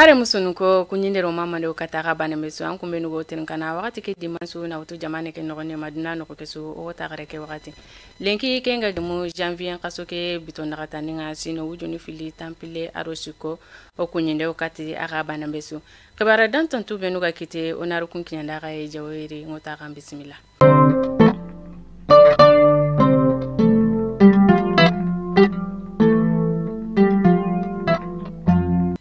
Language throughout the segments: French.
mare musunu ko kunyindero mama de kataka bana mesu an kumbe nugo tin kana wakati ke dimansu na utu jamane ke nogone maduna no ko kesu o tagare ke wakati lenki kenga mu janvier kaso ke biton nakata ninga sino wujuni fili tampile arosiko o kunyindero kati aga bana mesu kabara dan tantu benuga kite onaru kun kinyanda ga e jaweri ngota kan bismillah.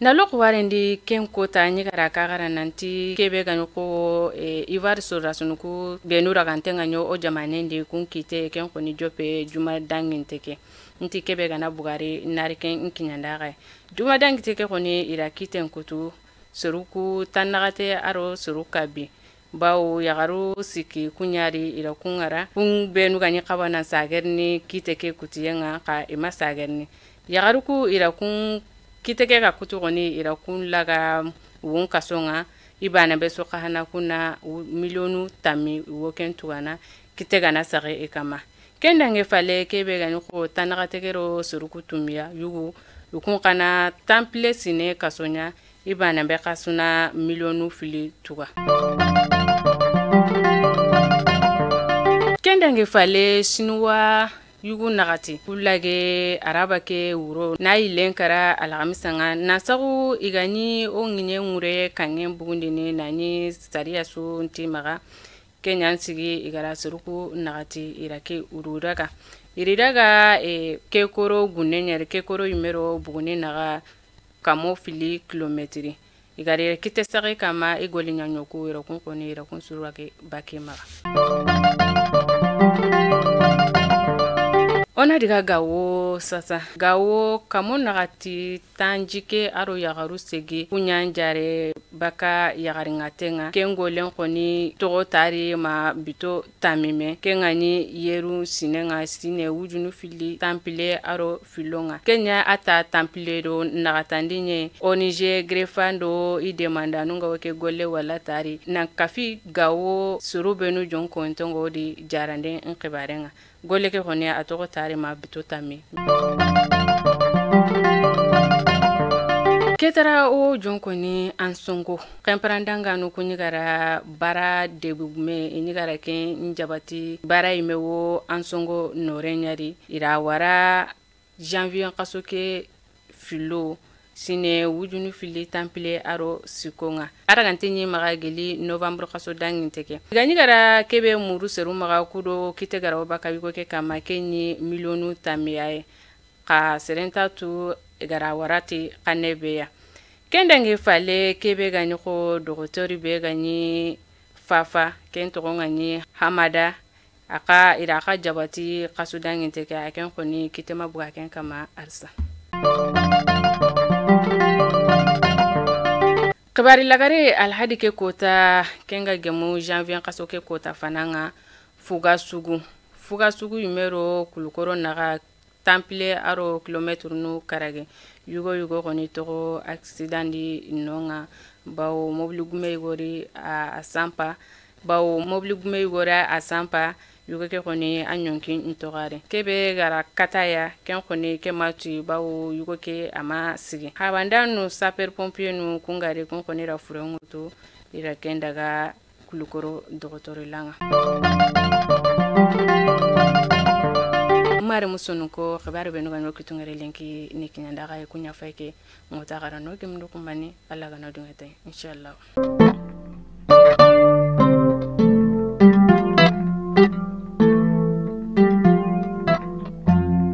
Na loko warendi ken kota nyigara kagara nanti kebe ganyo ko ivar sura sunuku benura gantenga nyo o jamanendi kun kite ken koni jope juma dangin teke nti kebe gana bugari nari ken kinyanda ga juma dangin teke koni ira kiten kutu suruku tanagate aro suruka bi bawo yagaru siki kunyari ira kungara kun benu ganyi kabana sagerni kite ke kutiyenga ka ima sagerni yagaru ku ira kun kiteke ka kutu goni ira kun laga won kasonga ibana beso kahana kuna milionu tami woken tuana kitega na sare ekama kenda ngefale kebe gani ko tanaka tegero surukutumia yugo yukun kana temple sine kasonya ibana be kasuna milionu fili tuga kenda ngefale sinwa yugu nagati kulage araba ke wuro na ilenkara alhamisanga nasagu igani o ngine ngure kangen bugundini nani sariya su ntimaga kenyan sigi igara suruku nagati irake ururaga iriraga ke koro gunenyer ke koro yumero buguni naga kamo fili kilometri igare kite sagi kama igoli nyanyoku irakun koni irakun surake bakemaga. Ona diga gawo sasa gawo kamo nagati tanjike aro yagaru segi kunyanjare baka yagaringatenga kengo lenkoni togo tari ma bito tamime kengani yeru sinenga sine wujunu fili tampile aro filonga kenya ata tampile do nagatandinye onije grefando I demanda nunga wake gole wala tari na kafi gawo surubenu jonko ntongo di jarande nkibarenga gole ke hone atoko tari ma bito tami ketara o jonko ni ansongo kemprandanga no kunyigara bara debume inyigara ke njabati bara imewo ansongo norenyari ira wara janvier kasoke filo sine wujunu fili tampile aro sikonga aragantinyi magageli novembre kaso danginteke ganyigara kebe muru seru maga kudo kitegara obaka yugo ke kama kenyi milionu tamiyae ka serenta tu gara warati kanebeya kendange fale kebe ganyi ko dogotori be ganyi fafa kento ganyi hamada aka iraka jabati kaso danginteke aken koni kitema buga ken kama arsa. Kabari lagare alhadi ke kota kenga gemu janvier kaso ke kota fananga fuga sugu yumero kulukoro naga temple aro kilometre nu karage yugo koni to accident di nonga bawo mobili gume igori a sampa bawo mobili gume igori a sampa yugo ke koni anyonki ntogare kebe gara kataya ken koni ke matu bawo yugo ke ama sigi habandanu saper pompier nu kungare kon koni ra furenguto ira kendaga kulukoro dogotori langa mare musunu ko khabare benu ganyo kitungere lenki nikinyanda ga kunya fayke ngota gara no gemdu kumani alla ga no dungete inshallah.